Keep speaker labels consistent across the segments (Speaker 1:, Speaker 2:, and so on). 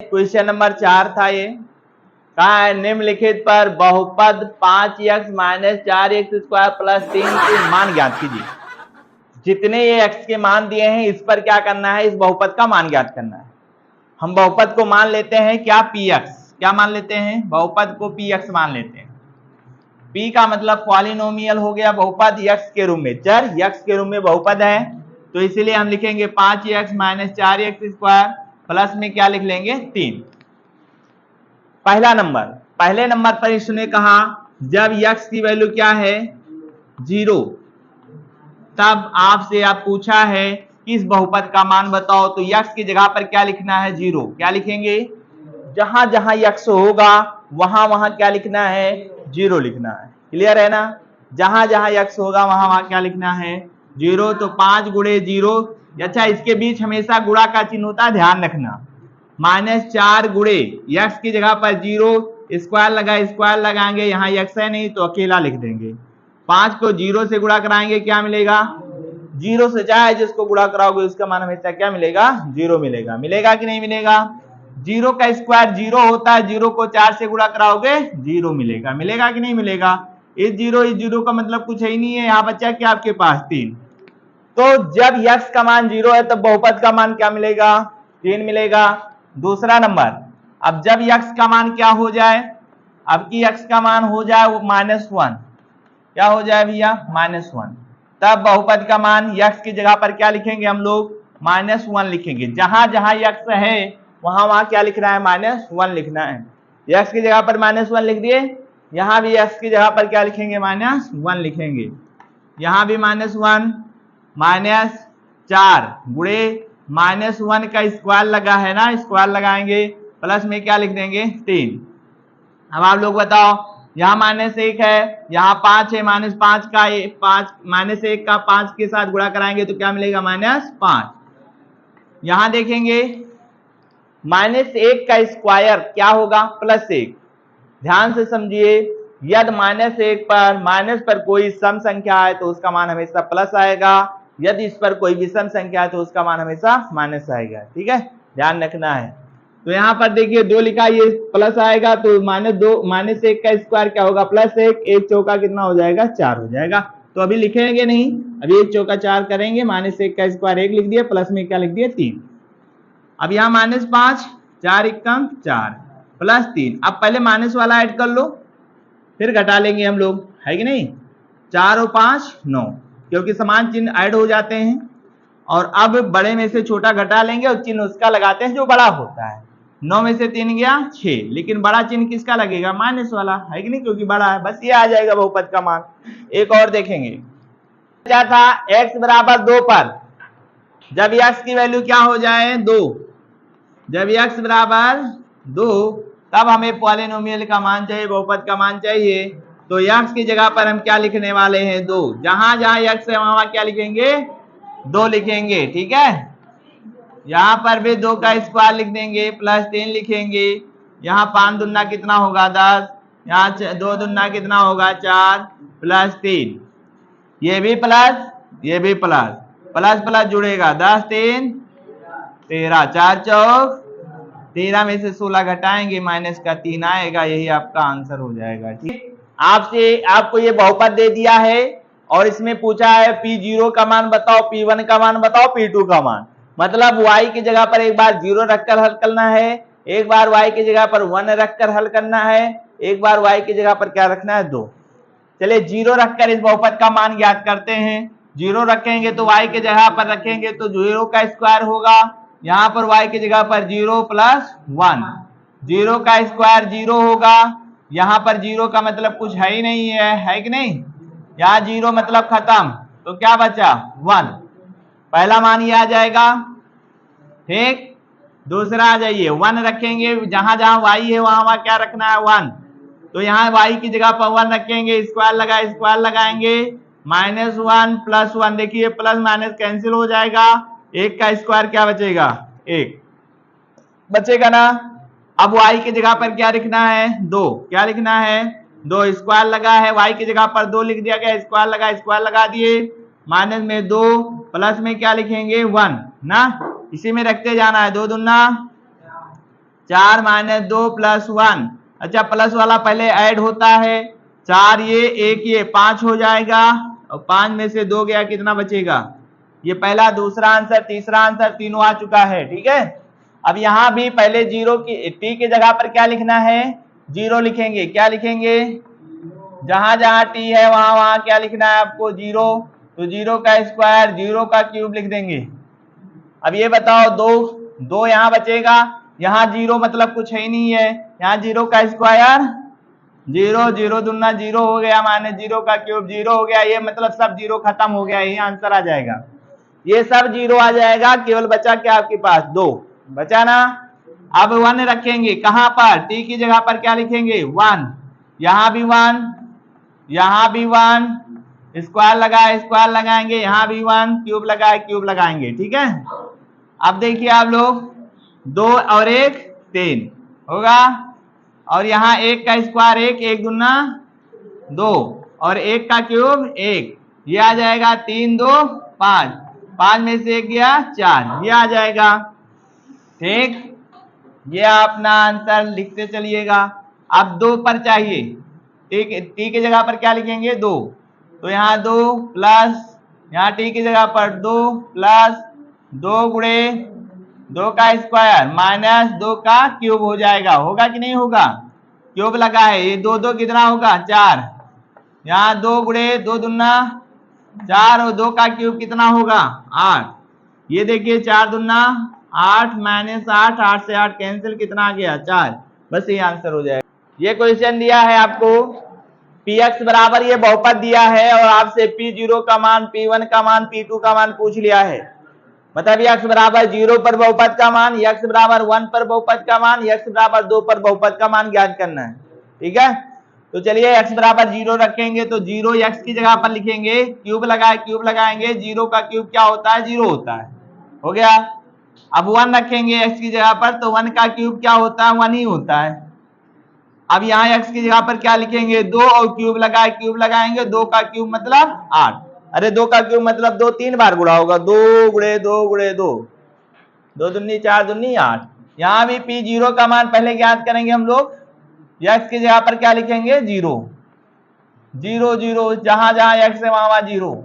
Speaker 1: Question number 4 था ये। कहा है निम्नलिखित पर बहुपद 5x minus 4x square plus 3 के मान ज्ञात कीजिए। जितने ये x के मान दिए हैं इस पर क्या करना है, इस बहुपद का मान ज्ञात करना है। हम बहुपद को मान लेते हैं क्या, px। क्या मान लेते हैं, बहुपद को px मान लेते हैं। p का मतलब पॉलिनोमियल हो गया, बहुपद x के रूप में, चर x के रूप में बहुपद है, तो इसीलिए हम लिखेंगे 5x minus 4x square plus में क्या लिख लेंगे 3। पहला नंबर, पहले नंबर पर इसने कहा जब x की वैल्यू क्या है 0, तब आपसे आप पूछा है कि इस बहुपद का मान बताओ, तो x की जगह पर क्या लिखना है 0। क्या लिखेंगे, जहां जहां x होगा वहां वहां क्या लिखना है 0 लिखना है। क्लियर है ना, जहां जहां x होगा वहां वहां क्या लिखना है 0। तो 5 गुणे 0, अच्छा इसके बीच हमेशा गुणा का चिन्ह होता है, ध्यान रखना। माइनस 4 गुणे x की जगह पर 0, स्क्वायर लगा, स्क्वायर लगाएंगे, यहाँ x है नहीं तो अकेला लिख देंगे। 5 को 0 से गुणा कराएंगे क्या मिलेगा 0 से, चाहे जिसको गुणा कराओगे उसका मान हमेशा क्या मिलेगा 0 मिलेगा। मिलेगा कि नहीं मिलेगा, 0 का स्क्वायर 0 होता है, 0 को 4 से गुणा कराओगे 0 मिलेगा। मिलेगा कि नहीं मिलेगा, इस 0 का मतलब कुछ ही नहीं है, यहाँ बच्चा क्या आपके पास 3। तो जब x का मान 0 है तब बहुपद का मान क्या मिलेगा 3 मिलेगा। दूसरा नंबर, अब जब x का मान क्या हो जाए, अब की x का मान हो जाए -1, क्या हो जाए भैया -1, तब बहुपद का मान x की जगह पर क्या लिखेंगे हम लोग -1 लिखेंगे। जहां जहां x है वहां वहां क्या लिखना है -1 लिखना है। x की जगह पर -1 लिख दिए, यहां भी x की जगह पर क्या लिखेंगे -1 लिखेंगे। यहां भी -1, -4 गुणे -1 का स्क्वायर लगा है ना, स्क्वायर लगाएंगे, प्लस में क्या लिख देंगे 3। अब आप लोग बताओ, यहाँ -1 है, यहाँ 5 है, -5 का 5 -1 का 5 के साथ गुणा कराएंगे तो क्या मिलेगा -5। यहां देखेंगे -1 का स्क्वायर क्या होगा +1। ध्यान से समझिए, यदि -1 पर माइनस पर कोई सम संख्या है तो उसका मान हमेशा प्लस आएगा, यदि इस पर कोई विषम संख्या है तो उसका मान हमेशा माइनस आएगा। ठीक है, ध्यान रखना है। तो यहाँ पर देखिए 2 लिखा, ये प्लस आएगा तो -1 का स्क्वायर क्या होगा +1, 1 चौका कितना हो जाएगा 4 हो जाएगा। तो अभी लिखेंगे नहीं, अभी 1 चौका 4 करेंगे, -1 का स्क्वायर 1 लिख दिए, प्लस में क्या लिख दिए 3। अब यहाँ -5, 4 एकम 4 प्लस 3। अब पहले माइनस वाला ऐड कर लो, फिर घटा लेंगे हम लोग, है कि नहीं। 4 और 5 9, क्योंकि समान चिन्ह ऐड हो जाते हैं। और अब बड़े में से छोटा घटा लेंगे और चिन्ह उसका लगाते हैं जो बड़ा होता है। 9 में से 3 गया 6, लेकिन बड़ा चिन्ह किसका लगेगा माइनस वाला, है कि नहीं, क्योंकि बड़ा है। बस ये आ जाएगा बहुपद का मान। एक और देखेंगे, क्या था x बराबर 2 पर जब x की वैल्यू क्या हो जाए 2, जब x बराबर 2 तब हमें पॉलिनोमियल का मान चाहिए, बहुपद का मान चाहिए। तो x की जगह पर हम क्या लिखने वाले हैं 2, जहां जहां x है वहां क्या लिखेंगे 2 लिखेंगे। ठीक है, यहां पर भी 2 का स्क्वायर लिख देंगे, प्लस 3 लिखेंगे। यहाँ 5 दूना कितना होगा 10, यहाँ 2 दूना कितना होगा 4 प्लस 3, ये भी प्लस ये भी प्लस, प्लस प्लस जुड़ेगा, 10 3 13, 4 चौक 13 में से 16 घटाएंगे, माइनस का 3 आएगा, यही आपका आंसर हो जाएगा। ठीक, आपसे आपको ये बहुपद दे दिया है और इसमें पूछा है P0 का मान बताओ, P1 का मान बताओ, P2 का मान। मतलब y की जगह पर एक बार 0 रखकर हल करना है, एक बार y की जगह पर 1 रखकर हल करना है, एक बार y की जगह पर क्या रखना है 2। चलिए 0 रखकर इस बहुपद का मान ज्ञात करते हैं। 0 रखेंगे तो y की जगह पर रखेंगे तो 0 का स्क्वायर होगा, यहाँ पर y की जगह पर 0 प्लस 1, 0 का स्क्वायर 0 होगा, यहाँ पर 0 का मतलब कुछ है ही नहीं है कि नहीं, यहाँ 0 मतलब खत्म, तो क्या बचा 1, पहला मान ये आ जाएगा। ठीक, दूसरा आ जाइए 1 रखेंगे, जहां जहां y है वहां वहां क्या रखना है 1, तो यहाँ y की जगह पर 1 रखेंगे, स्क्वायर लगाएंगे, -1 प्लस 1, देखिए प्लस माइनस कैंसिल हो जाएगा, 1 का स्क्वायर क्या बचेगा 1 बचेगा ना। अब y की जगह पर क्या लिखना है 2, क्या लिखना है 2, स्क्वायर लगा है, y की जगह पर 2 लिख दिया गया, स्क्वायर लगा दिए, माइनस में 2, प्लस में क्या लिखेंगे 1 ना, इसी में रखते जाना है, 2 दूना 4 माइनस 2 प्लस 1। अच्छा प्लस वाला पहले ऐड होता है, 4 ये 1 ये 5 हो जाएगा, और 5 में से 2 गया, कितना बचेगा? ये पहला, दूसरा आंसर, तीसरा आंसर, तीनों आ चुका है। ठीक है, अब यहां भी पहले जीरो की टी की जगह पर क्या लिखना है? जीरो लिखेंगे। क्या लिखेंगे? जहां जहां टी है वहां वहां क्या लिखना है आपको? जीरो। तो जीरो का स्क्वायर, जीरो का क्यूब लिख देंगे। अब ये बताओ, दो दो यहाँ बचेगा, यहाँ जीरो मतलब कुछ है ही नहीं है, यहाँ जीरो का स्क्वायर जीरो, जीरो दुना जीरो हो गया, माइनस जीरो का क्यूब जीरो हो गया, ये मतलब सब जीरो खत्म हो गया, यही आंसर आ जाएगा। ये सब जीरो आ जाएगा, केवल बचा क्या आपके पास? 2 बचा ना। अब 1 रखेंगे कहां पर? टी की जगह पर क्या लिखेंगे? 1। यहां भी 1, यहां भी 1, स्क्वायर लगाए, स्क्वायर लगाएंगे, यहां भी 1, क्यूब लगाए, क्यूब लगाएंगे। ठीक है, अब देखिए आप लोग, 2 और 1 3 होगा, और यहाँ 1 का स्क्वायर 1, 1 दूना 2, और 1 का क्यूब 1, ये आ जाएगा 3 2 5, 5 में से 1 गया 4, ये आ जाएगा। ठीक, ये अपना आंसर लिखते चलिएगा। अब 2 पर चाहिए, टी की जगह पर क्या लिखेंगे? 2, तो यहाँ 2 प्लस, यहाँ टी की जगह पर 2 प्लस 2 गुणे 2 का स्क्वायर माइनस 2 का क्यूब हो जाएगा। होगा कि नहीं होगा? क्यूब लगा है, ये 2 2 कितना होगा? 4, यहाँ 2 गुणे 2 दुना 4, और 2 का क्यूब कितना होगा? 8। ये देखिए 4 दुना 8 माइनस 8, 8 से 8 कैंसिल, कितना आ गया? 4। बस ये आंसर हो जाएगा। ये क्वेश्चन दिया है आपको, px बराबर ये बहुपद दिया है, और आपसे p0 का मान, p1 का मान, p2 का मान पूछ लिया है। मतलब x बराबर 0 पर बहुपद का मान, x बराबर 1 पर बहुपद का मान, x बराबर 2 पर बहुपद का मान ज्ञात करना है। ठीक है, तो चलिए x बराबर 0 रखेंगे, तो 0 x की जगह पर लिखेंगे, क्यूब लगाए, क्यूब लगाएंगे, 0 का क्यूब क्या होता है? 0 होता है। हो गया। अब 1 रखेंगे x की जगह पर, तो 1 का क्यूब क्या होता है? 1 ही होता है। अब यहाँ x की जगह पर क्या लिखेंगे? 2, और क्यूब लगाए, क्यूब लगाएंगे, 2 का क्यूब मतलब 8। अरे 2 का क्यूब मतलब 2 3 बार गुणा होगा, 2 गुणे 2 गुणे 2, 2 दूनी 4 दूनी 8। यहाँ भी p0 का मान पहले ज्ञात करेंगे हम लोग, x की जगह पर क्या लिखेंगे? 0 0 0, जहां जहां x है वहां वहां 0,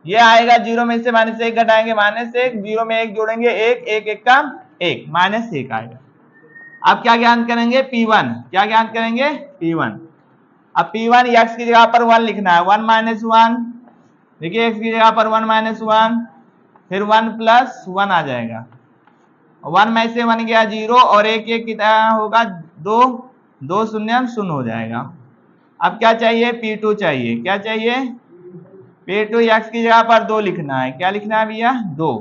Speaker 1: ये आएगा। 0 में से माइनस 1 घटाएंगे, माइनस 1, 0 में 1 जोड़ेंगे 1, 1 1 का 1, माइनस 1 आएगा। अब क्या ज्ञात करेंगे? p1। क्या ज्ञात करेंगे? p1। अब p1 x की जगह पर 1 लिखना है, 1 माइनस 1, देखिए x की जगह पर 1 माइनस 1, फिर 1 प्लस 1 आ जाएगा, 1 में से 1 गया 0, और 1 1 कितना होगा? 2, 2 शून्य शून्य हो जाएगा। अब क्या चाहिए? p2 चाहिए। क्या चाहिए? p2 x की जगह पर 2 लिखना है। क्या लिखना है भैया? 2,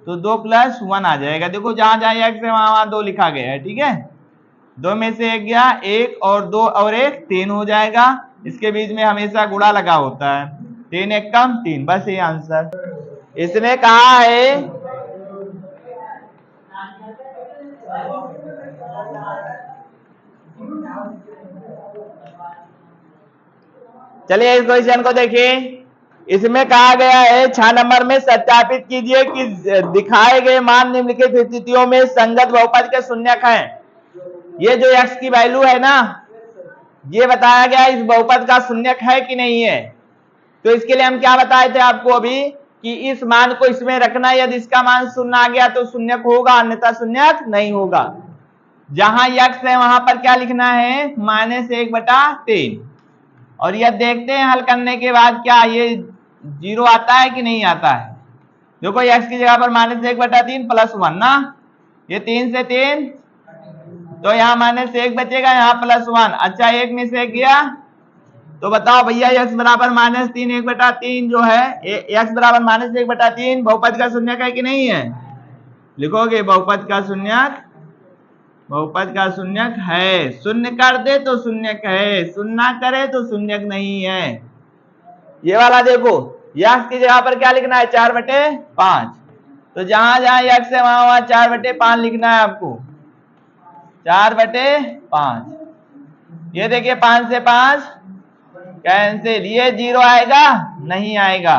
Speaker 1: तो 2 प्लस 1 आ जाएगा। देखो जहां जहां x है वहां वहां 2 लिखा गया है। ठीक है, 2 में से 1 गया 1, और 2 और 1 3 हो जाएगा। इसके बीच में हमेशा गुणा लगा होता है, 3 1 कम 3, बस ये आंसर। इसने कहा है चलिए इस क्वेश्चन को देखिए, इसमें कहा गया है 6 नंबर में सत्यापित कीजिए कि दिखाए गए मान निम्नलिखित स्थितियों में संगत बहुपद के शून्यक हैं। ये जो x की वैल्यू है ना, ये बताया गया इस बहुपद का शून्यक है कि नहीं है। तो इसके लिए हम क्या बताए थे आपको अभी, कि इस मान को इसमें रखना, यदि इसका मान शून्य आ गया तो शून्यक होगा, अन्यथा शून्यक नहीं होगा। जहां x है वहां पर क्या लिखना है? -1/3। और यह देखते हैं हल करने के बाद क्या ये 0 आता है कि नहीं आता है। देखो x की जगह पर -1/3 प्लस 1 ना, ये 3 से 3, तो यहाँ -1 बचेगा, यहाँ +1। अच्छा 1 में से 1 गया, तो बताओ भैया x बराबर -3 1/3 जो है, x बराबर -1/3 बहुपद का शून्यक है कि नहीं है? लिखोगे बहुपद का शून्यक, बहुपद का शून्यक है। शून्य कर दे तो शून्यक है, शून्य ना करे तो शून्यक नहीं है। ये वाला देखो, x की जगह पर क्या लिखना है? 4/5। तो जहां जहां x है वहां वहां 4/5 लिखना है आपको, 4/5। ये देखिए 5 से 5 कैंसिल, ये 0 आएगा? नहीं आएगा।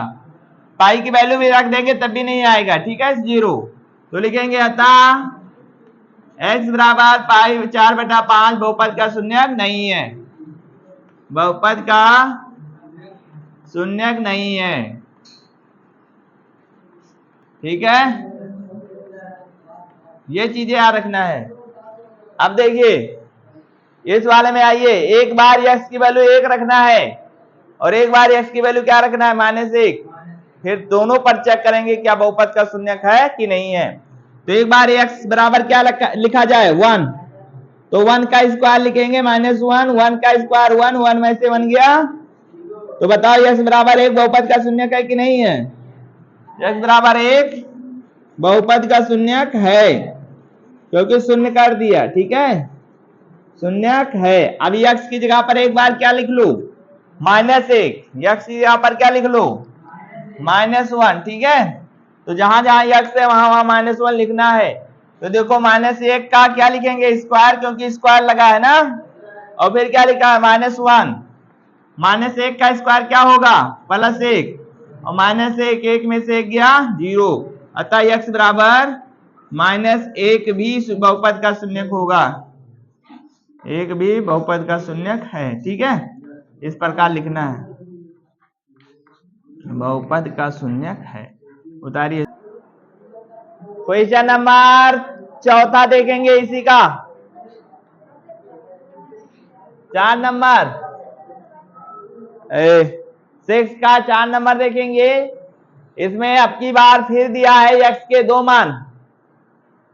Speaker 1: पाई की वैल्यू भी रख देंगे तब भी नहीं आएगा। ठीक है, 0। तो लिखेंगे अतः x बराबर पाई 4/5 बहुपद का शून्यक नहीं है, बहुपद का शून्यक नहीं है। ठीक है, ये चीजें याद रखना है। अब देखिए इस वाले में आइए, एक बार x की वैल्यू 1 रखना है और एक बार x की वैल्यू क्या रखना है, -1। फिर दोनों पर चेक करेंगे क्या बहुपद का शून्यक है कि नहीं है। तो एक बार x बराबर क्या लिखा जाए 1, तो 1 का स्क्वायर लिखेंगे -1, 1 का स्क्वायर 1, 1 में से 1 गया। तो बताओ x बराबर 1 बहुपद का शून्यक है कि नहीं है। x बराबर 1 बहुपद का शून्यक है, क्योंकि शून्य कर दिया। ठीक है, शून्यक है। अब x की जगह पर एक बार क्या लिख लो, -1। x की जगह पर क्या लिख लो, -1। ठीक है, तो जहां जहां x है वहां वहां -1 लिखना है। तो देखो -1 का क्या लिखेंगे, स्क्वायर, क्योंकि स्क्वायर लगा है ना। और फिर क्या लिखा है, -1। -1 का स्क्वायर क्या होगा, +1, और -1 1 में से 1 गया 0। अतः x बराबर -1 भी बहुपद का शून्यक होगा, 1 भी बहुपद का शून्यक है। ठीक है, इस प्रकार लिखना है, बहुपद का शून्यक है। उतारिए। क्वेश्चन नंबर 4 देखेंगे इसी का, 4 नंबर 6 का 4 नंबर देखेंगे। इसमें अब की बार फिर दिया है x के 2 मान,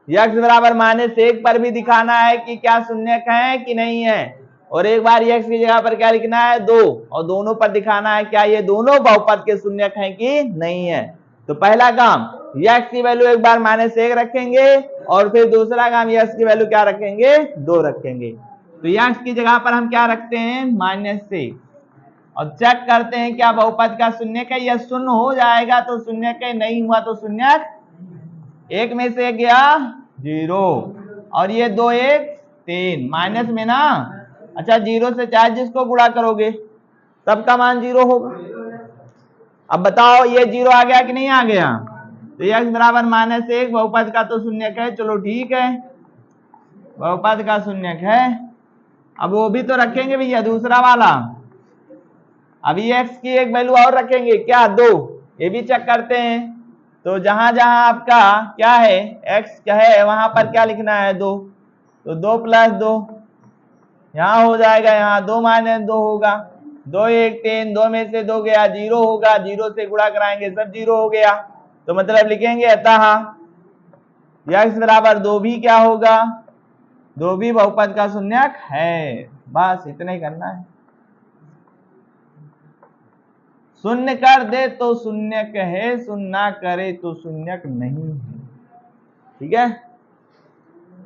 Speaker 1: x बराबर -1 पर भी दिखाना है कि क्या शून्यक है कि नहीं है, और एक बार x की जगह पर क्या लिखना है 2, और दोनों पर दिखाना है क्या ये दोनों बहुपद के शून्यक हैं कि नहीं है। तो पहला काम x की वैल्यू एक बार -1 रखेंगे, और फिर दूसरा काम x की वैल्यू क्या रखेंगे, 2 रखेंगे। तो x की जगह पर हम क्या रखते हैं, -1, और चेक करते हैं क्या बहुपद का शून्यक है। यह शून्य हो जाएगा तो शून्यक है, नहीं हुआ तो शून्यक, 1 में से गया 0, और ये 2 1 3 माइनस में ना। अच्छा, 0 से चाहे जिसको गुणा करोगे सबका मान 0 होगा। अब बताओ ये 0 आ गया कि नहीं आ गया। तो x बराबर -1 बहुपद का तो शून्यक है, चलो ठीक है, बहुपद का शून्यक है। अब वो भी तो रखेंगे भैया दूसरा वाला, अभी x की एक वैल्यू और रखेंगे क्या, 2, ये भी चेक करते हैं। तो जहां जहां आपका क्या है, x क्या है, वहां पर क्या लिखना है 2, तो 2 + 2 यहाँ हो जाएगा, यहाँ 2 - 2 होगा, 2 1 3, 2 में से 2 गया 0 होगा, 0 से गुणा कराएंगे सब 0 हो गया। तो मतलब लिखेंगे अतः x बराबर 2 भी क्या होगा, 2 भी बहुपद का शून्यक है। बस इतना ही करना है, शून्य कर दे तो शून्यक है, शून्य ना करे तो शून्यक नहीं है। ठीक है।